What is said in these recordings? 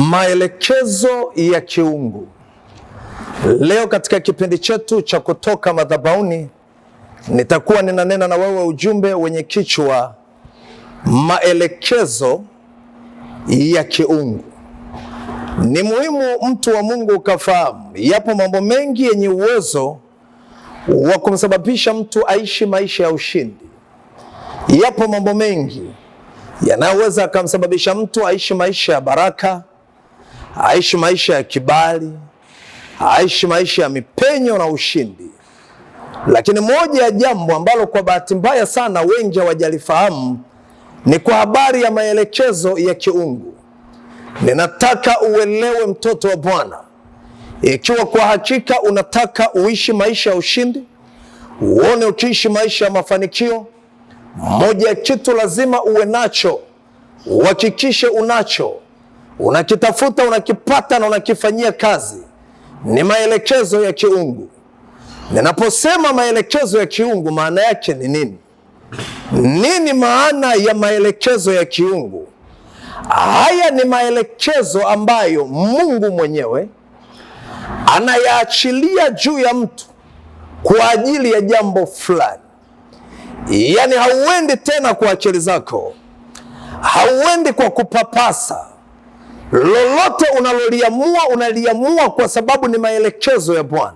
Maelekezo ya kiungu. Leo katika kipindi chetu cha Kutoka Madhabahuni nitakuwa ninanena na wewe ujumbe wenye kichwa maelekezo ya kiungu. Ni muhimu mtu wa Mungu ukafahamu, yapo mambo mengi yenye uwezo wa kumsababisha mtu aishi maisha ya ushindi. Yapo mambo mengi yanayoweza kumsababisha mtu aishi maisha ya baraka, aishi maisha ya kibali, aishi maisha ya mipenyo na ushindi. Lakini moja ya jambo ambalo kwa bahati mbaya sana wengi hawajalifahamu ni kwa habari ya maelekezo ya kiungu. Ninataka uelewe, mtoto wa Bwana, ikiwa kwa hakika unataka uishi maisha ya ushindi, uone ukiishi maisha ya mafanikio, moja ya kitu lazima uwe nacho, uhakikishe unacho, unakitafuta, unakipata na unakifanyia kazi, ni maelekezo ya kiungu. Ninaposema maelekezo ya kiungu, maana yake ni nini? Nini maana ya maelekezo ya kiungu? Haya ni maelekezo ambayo Mungu mwenyewe anayaachilia juu ya mtu kwa ajili ya jambo fulani. Yaani hauendi tena kwa akili zako, hauendi kwa kupapasa. Lolote unaloliamua, unaliamua kwa sababu ni maelekezo ya Bwana.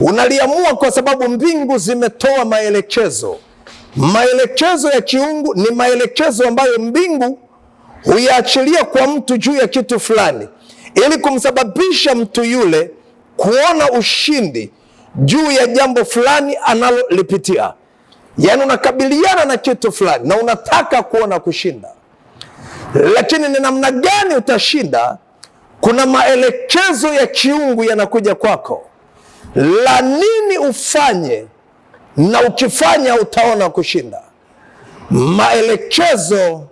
Unaliamua kwa sababu mbingu zimetoa maelekezo. Maelekezo ya kiungu ni maelekezo ambayo mbingu huyaachilia kwa mtu juu ya kitu fulani, ili kumsababisha mtu yule kuona ushindi juu ya jambo fulani analolipitia. Yaani unakabiliana na kitu fulani na unataka kuona kushinda, lakini ni namna gani utashinda? Kuna maelekezo ya kiungu yanakuja kwako, la nini ufanye, na ukifanya utaona kushinda. Maelekezo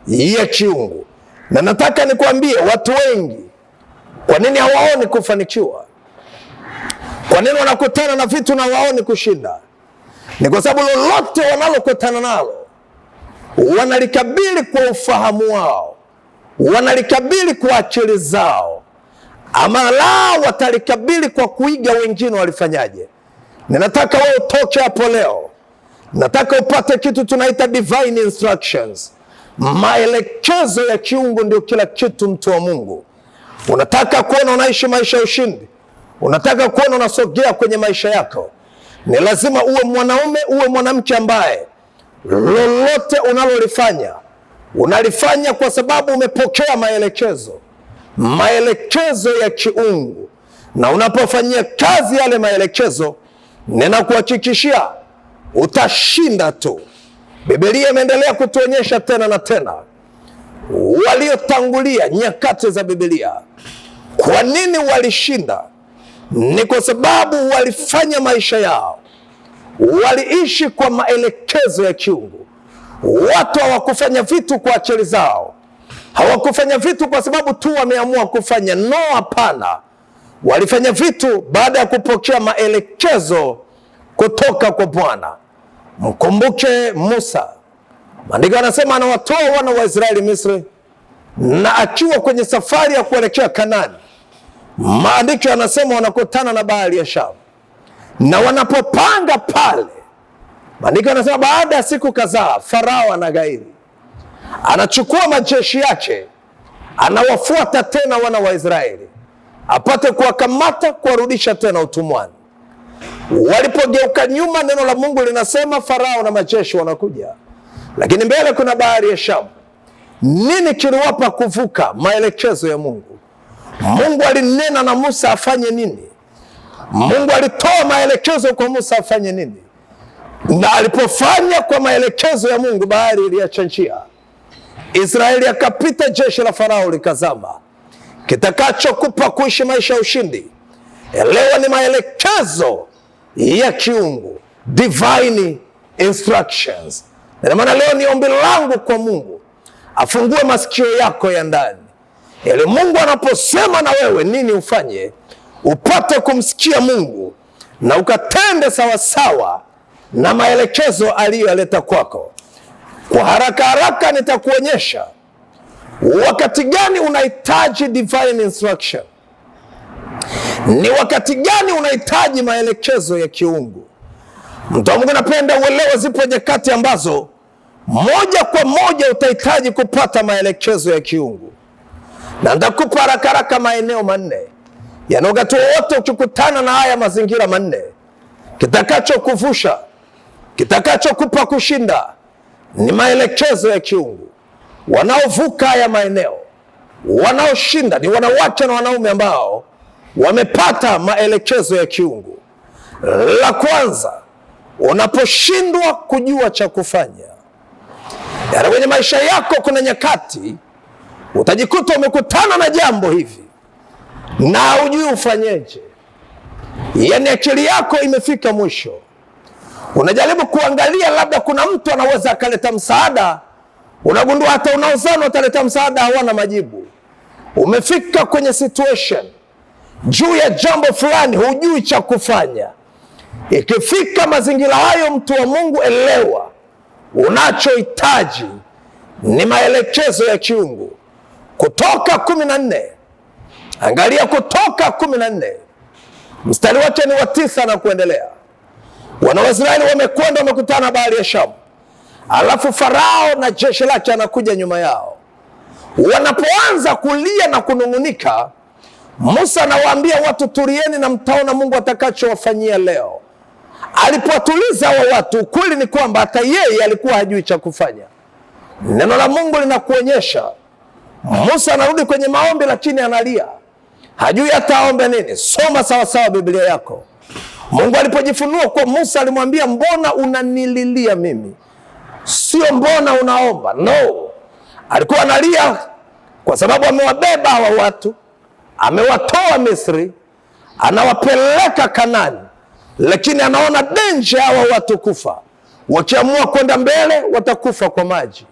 ya kiungu. Na nataka nikwambie, watu wengi kwa nini hawaoni kufanikiwa? Kwa nini wanakutana na vitu na hawaoni kushinda? Ni kwa sababu lolote wanalokutana nalo wanalikabili kwa ufahamu wao, wanalikabili kwa akili zao, ama la watalikabili kwa kuiga wengine walifanyaje. Ninataka wewe utoke hapo leo, nataka upate kitu tunaita divine instructions. Maelekezo ya kiungu ndio kila kitu, mtu wa Mungu. Unataka kuona unaishi maisha ya ushindi, unataka kuona unasogea kwenye maisha yako, ni lazima uwe mwanaume, uwe mwanamke ambaye lolote unalolifanya unalifanya kwa sababu umepokea maelekezo ya kiungu. Na unapofanyia kazi yale maelekezo, ninakuhakikishia utashinda tu. Biblia imeendelea kutuonyesha tena na tena waliotangulia nyakati za Biblia. Kwa nini walishinda? Ni kwa sababu walifanya maisha yao, waliishi kwa maelekezo ya kiungu. Watu hawakufanya vitu kwa akili zao, hawakufanya vitu kwa sababu tu wameamua kufanya. No, hapana. Walifanya vitu baada ya kupokea maelekezo kutoka kwa Bwana. Mkumbuke Musa, maandiko yanasema anawatoa wana wa Israeli Misri, na akiwa kwenye safari ya kuelekea Kanaani, maandiko yanasema wanakutana na bahari ya Shamu. Na wanapopanga pale, maandiko yanasema baada ya siku kadhaa, Farao anagairi, anachukua majeshi yake, anawafuata tena wana wa Israeli apate kuwakamata, kuwarudisha tena utumwani. Walipogeuka nyuma, neno la Mungu linasema Farao na majeshi wanakuja, lakini mbele kuna bahari ya Shamu. Nini kiliwapa kuvuka? Maelekezo ya Mungu. Mungu alinena na Musa afanye nini? Mungu alitoa maelekezo kwa Musa afanye nini? Na alipofanya kwa maelekezo ya Mungu, bahari iliacha njia, Israeli akapita, jeshi la Farao likazama. Kitakachokupa kuishi maisha ya ushindi, elewa, ni maelekezo ya kiungu, divine instructions. Na maana leo ni ombi langu kwa Mungu afungue masikio yako ya ndani, ili Mungu anaposema na wewe nini ufanye, upate kumsikia Mungu na ukatende sawasawa na maelekezo aliyoyaleta kwako. Kwa haraka haraka nitakuonyesha Wakati gani unahitaji divine instruction? Ni wakati gani unahitaji maelekezo ya kiungu? Mtu wa Mungu, napenda uelewe, zipo nyakati ambazo moja kwa moja utahitaji kupata maelekezo ya kiungu, na nitakupa haraka haraka maeneo manne. Yaani wakati wote ukikutana na haya mazingira manne, kitakachokuvusha, kitakachokupa kushinda ni maelekezo ya kiungu. Wanaovuka haya maeneo, wanaoshinda ni wanawake na wanaume ambao wamepata maelekezo ya kiungu. La kwanza, unaposhindwa kujua cha kufanya. Yaani kwenye maisha yako kuna nyakati utajikuta umekutana na jambo hivi na hujui ufanyeje. Yaani akili yako imefika mwisho. Unajaribu kuangalia labda kuna mtu anaweza akaleta msaada, unagundua hata unaozana ataleta msaada hawana majibu. Umefika kwenye situation juu ya jambo fulani, hujui cha kufanya. Ikifika mazingira hayo, mtu wa Mungu, elewa, unachohitaji ni maelekezo ya kiungu. Kutoka 14, angalia Kutoka 14 mstari wake ni wa 9 na kuendelea. Wana wa Israeli wamekwenda, wamekutana bahari ya Shamu, alafu Farao na jeshi lake anakuja nyuma yao. Wanapoanza kulia na kunung'unika, Musa anawaambia watu, turieni na mtaona Mungu atakachowafanyia leo. Alipowatuliza hao watu, ukweli ni kwamba hata yeye alikuwa hajui cha kufanya. Neno la Mungu linakuonyesha Musa anarudi kwenye maombi, lakini analia, hajui hata aombe nini. Soma sawasawa Biblia yako. Mungu alipojifunua kwa Musa alimwambia, mbona unanililia mimi, sio mbona unaomba. No, alikuwa analia kwa sababu amewabeba hawa watu, amewatoa Misri, anawapeleka Kanani, lakini anaona danger hawa watu kufa. Wakiamua kwenda mbele watakufa kwa maji,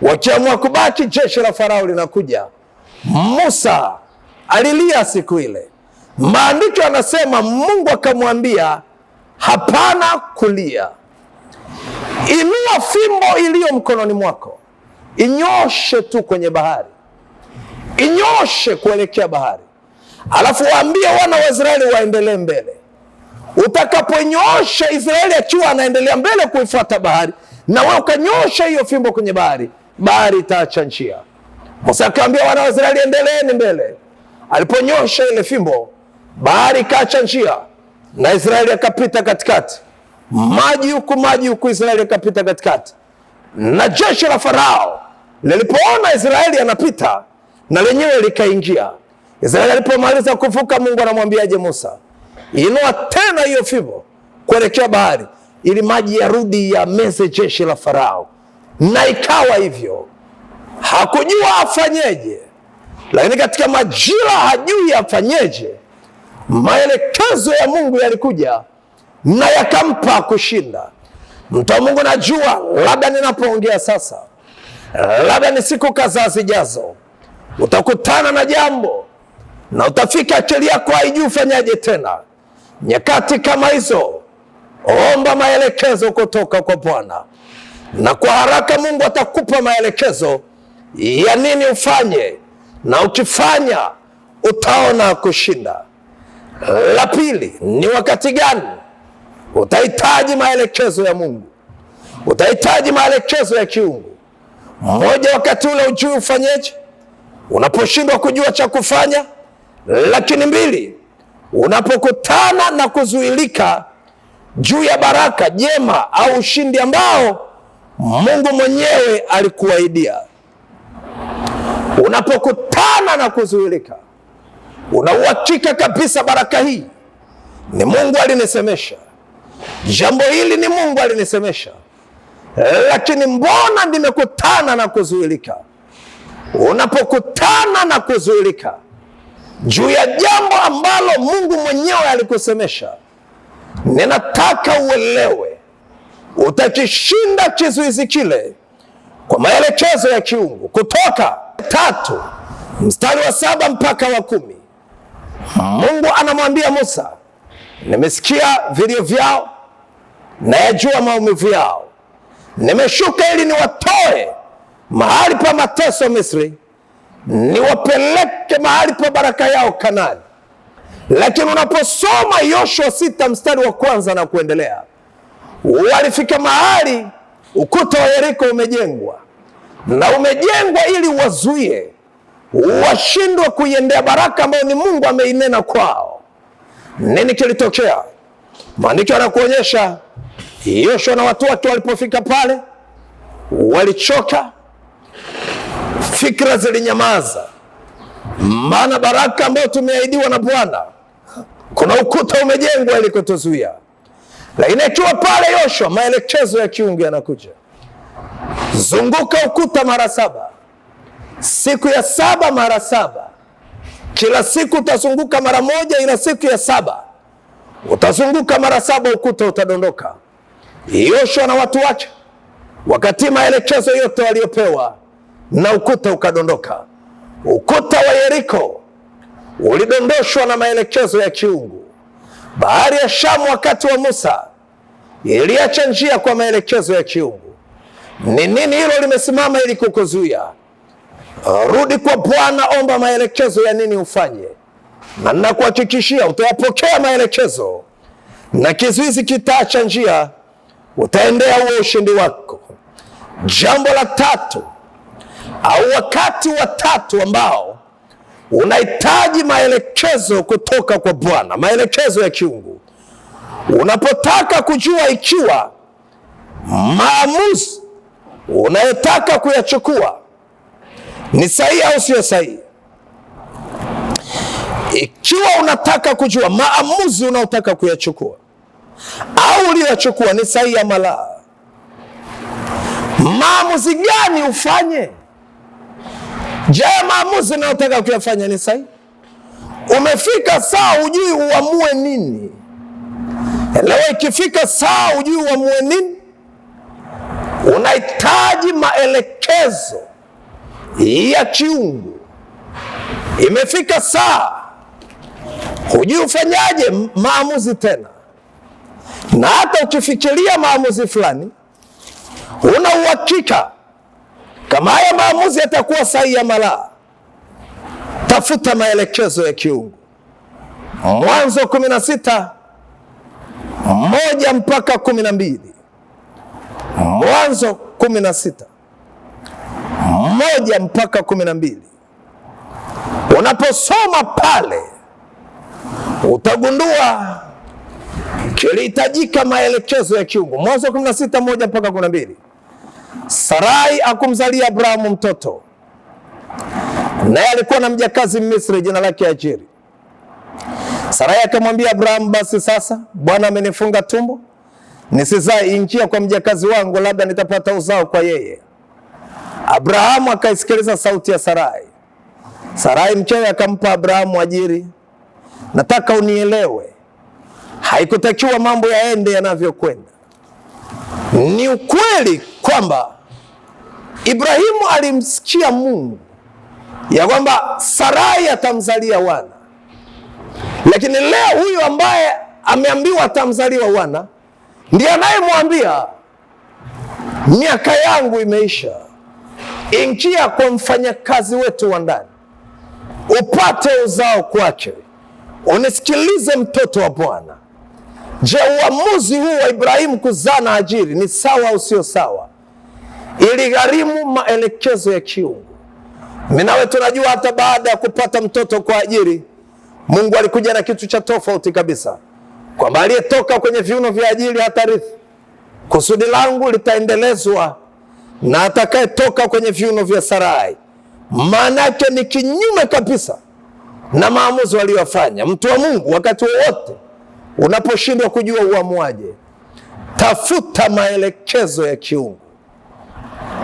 wakiamua kubaki jeshi la Farao linakuja. Musa alilia siku ile. Maandiko yanasema Mungu akamwambia, hapana kulia, inua fimbo iliyo mkononi mwako, inyoshe tu kwenye bahari, inyoshe kuelekea bahari, alafu waambie wana wa Israeli waendelee mbele. Utakaponyoosha Israeli akiwa anaendelea mbele kuifuata bahari, na wewe ukanyosha hiyo fimbo kwenye bahari, bahari itaacha njia. Musa akamwambia wana wa Israeli, endeleeni mbele. Aliponyosha ile fimbo, bahari ikaacha njia na Israeli akapita katikati. Maji huku, Israeli akapita katikati. Na jeshi la Farao lilipoona Israeli anapita, na lenyewe likaingia. Israeli alipomaliza kuvuka, Mungu anamwambiaje Musa? Inua tena hiyo fimbo kuelekea bahari, ili maji yarudi yameze jeshi la Farao. Na ikawa hivyo. Hakujua afanyeje, lakini katika majira hajui afanyeje, maelekezo ya Mungu yalikuja na yakampa kushinda. Mtu wa Mungu, najua labda ninapoongea sasa, labda ni siku kadhaa zijazo, utakutana na jambo na utafika akili yako haijui ufanyaje tena. Nyakati kama hizo, omba maelekezo kutoka kwa Bwana, na kwa haraka Mungu atakupa maelekezo ya nini ufanye, na ukifanya utaona kushinda. La pili, ni wakati gani utahitaji maelekezo ya Mungu, utahitaji maelekezo ya kiungu. Mmoja, wakati ule ujui ufanyeje, unaposhindwa kujua cha kufanya. Lakini mbili, unapokutana na kuzuilika juu ya baraka, jema au ushindi ambao Mungu mwenyewe alikuahidia. Unapokutana na kuzuilika, una uhakika kabisa baraka hii ni Mungu alinisemesha, jambo hili ni Mungu alinisemesha, lakini mbona nimekutana na kuzuilika? Unapokutana na kuzuilika juu ya jambo ambalo Mungu mwenyewe alikusemesha, ninataka uelewe, utakishinda kizuizi kile kwa maelekezo ya kiungu. Kutoka 3 mstari wa 7 mpaka wa 10, Mungu anamwambia Musa, nimesikia vilio vyao na yajua maumivu yao. Nimeshuka ili niwatoe mahali pa mateso Misri, niwapeleke mahali pa baraka yao Kanaani. Lakini unaposoma Yoshua 6 mstari wa 1 na kuendelea, walifika mahali ukuta wa Yeriko umejengwa, na umejengwa ili wazuie washindwe kuiendea baraka ambayo ni Mungu ameinena kwao. Nini kilitokea? Maandiko yanakuonyesha Yoshua na watu wake walipofika pale walichoka, fikra zilinyamaza, maana baraka ambayo tumeahidiwa na Bwana, kuna ukuta umejengwa ili kutuzuia. Lakini akiwa pale Yoshua, maelekezo ya kiungu yanakuja: zunguka ukuta mara 7, siku ya 7 mara 7. Kila siku utazunguka mara 1, ila siku ya 7 utazunguka mara 7, ukuta utadondoka. Yoshua na watu wake wakati maelekezo yote waliopewa, na ukuta ukadondoka. Ukuta wa Yeriko ulidondoshwa na maelekezo ya kiungu. Bahari ya Shamu wakati wa Musa iliacha njia kwa maelekezo ya kiungu. Ni nini hilo limesimama ili kukuzuia? Rudi kwa Bwana, omba maelekezo ya nini ufanye, na ninakuhakikishia utayapokea maelekezo, na kizuizi kitaacha njia, utaendea huo ushindi wako. Jambo la tatu, au wakati wa tatu ambao unahitaji maelekezo kutoka kwa Bwana, maelekezo ya kiungu. Unapotaka kujua ikiwa maamuzi unayotaka kuyachukua ni sahihi au sio sahihi, ikiwa unataka kujua maamuzi unayotaka kuyachukua au uliyachukua ni sahihi ama la, maamuzi gani ufanye? Je, maamuzi unayotaka kuyafanya ni sahihi? Umefika saa hujui uamue nini. Leo ikifika saa hujui uamue nini, unahitaji maelekezo ya kiungu. Imefika saa hujui ufanyaje maamuzi tena, na hata ukifikiria maamuzi fulani una uhakika kama haya maamuzi yatakuwa sahihi ama la. Tafuta maelekezo ya kiungu. Mwanzo 16:1 mpaka 12. Mwanzo 16:1 mpaka 12. Unaposoma pale utagundua kilihitajika maelekezo ya kiungu. Mwanzo 16:1 mpaka 12. Sarai akumzalia Abrahamu mtoto, naye alikuwa na mjakazi Misri jina lake Hajiri. Sarai akamwambia Abrahamu, basi sasa Bwana amenifunga tumbo nisizae, ingia kwa mjakazi wangu, labda nitapata uzao kwa yeye. Abrahamu akaisikiliza sauti ya Sarai. Sarai mkewe akampa Abrahamu Hajiri. Nataka unielewe, haikutakiwa mambo yaende yanavyokwenda. Ni ukweli kwamba Ibrahimu alimsikia Mungu ya kwamba Sarai atamzalia wana, lakini leo huyu ambaye ameambiwa atamzaliwa wana ndiye anayemwambia miaka yangu imeisha, ingia kwa mfanyakazi wetu wa ndani upate uzao kwake, unisikilize mtoto wa Bwana. Je, uamuzi huu wa Ibrahimu kuzaa na Hajiri ni sawa au sio sawa? Iligharimu maelekezo ya kiungu. Mimi nawe tunajua hata baada ya kupata mtoto kwa Hajiri, Mungu alikuja na kitu cha tofauti kabisa, kwamba aliyetoka kwenye viuno vya Hajiri hatarithi. Kusudi langu litaendelezwa na atakayetoka kwenye viuno vya Sarai. Maana yake ni kinyume kabisa na maamuzi waliyofanya. Mtu wa Mungu, wakati wowote unaposhindwa kujua uamuaje, tafuta maelekezo ya kiungu.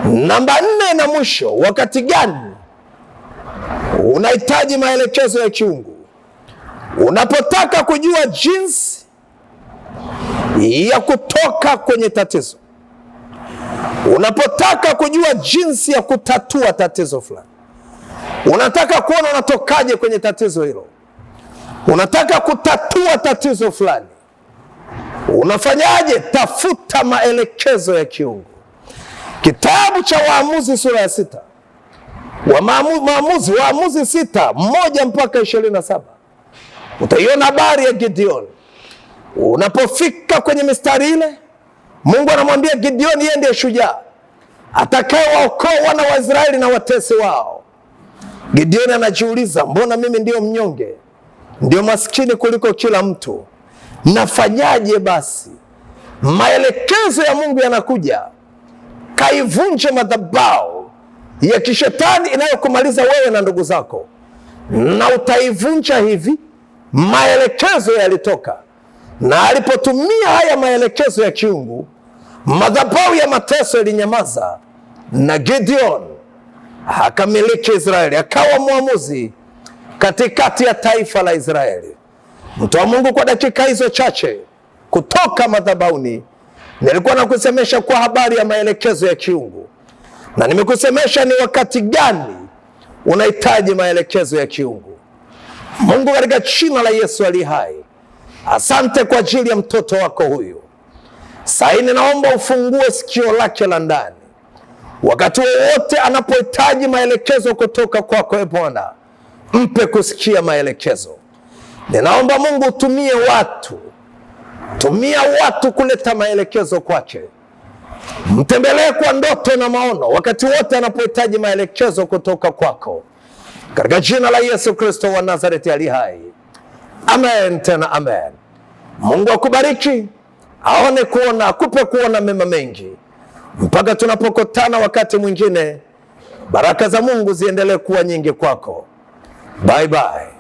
Namba 4 na mwisho, wakati gani unahitaji maelekezo ya kiungu? Unapotaka kujua jinsi ya kutoka kwenye tatizo, unapotaka kujua jinsi ya kutatua tatizo fulani, unataka kuona unatokaje kwenye tatizo hilo, unataka kutatua tatizo fulani, unafanyaje? Tafuta maelekezo ya kiungu. Kitabu cha Waamuzi sura ya 6 Waamuzi 6, 1 mpaka 27. Utaiona habari ya Gideon. Unapofika kwenye mistari ile, Mungu anamwambia Gideon yeye ndiye shujaa atakayewaokoa wana wa Israeli na watesi wao. Gideon anajiuliza, mbona mimi ndio mnyonge, ndio maskini kuliko kila mtu, nafanyaje basi? Maelekezo ya Mungu yanakuja, kaivunje madhabahu ya kishetani inayokumaliza wewe na ndugu zako, na utaivunja hivi. Maelekezo yalitoka, na alipotumia haya maelekezo ya kiungu, madhabahu ya mateso ilinyamaza, na Gideon akamiliki Israeli, akawa mwamuzi katikati ya taifa la Israeli. Mtu wa Mungu, kwa dakika hizo chache kutoka madhabahuni, nilikuwa nakusemesha kwa habari ya maelekezo ya kiungu, na nimekusemesha ni wakati gani unahitaji maelekezo ya kiungu. Mungu, katika jina la Yesu aliye hai, asante kwa ajili ya mtoto wako huyu. Sasa ninaomba ufungue sikio lake la ndani, wakati wowote anapohitaji maelekezo kutoka kwako. Bwana, mpe kusikia maelekezo. Ninaomba Mungu tumia watu kuleta maelekezo kwake. Mtembelee kwa ndoto na maono wakati wote anapohitaji maelekezo kutoka kwako, katika jina la Yesu Kristo wa Nazareti aliye hai. Amen, tena amen. Mungu akubariki, akupe kuona mema mengi, mpaka tunapokutana wakati mwingine. Baraka za Mungu ziendelee kuwa nyingi kwako. Bye bye.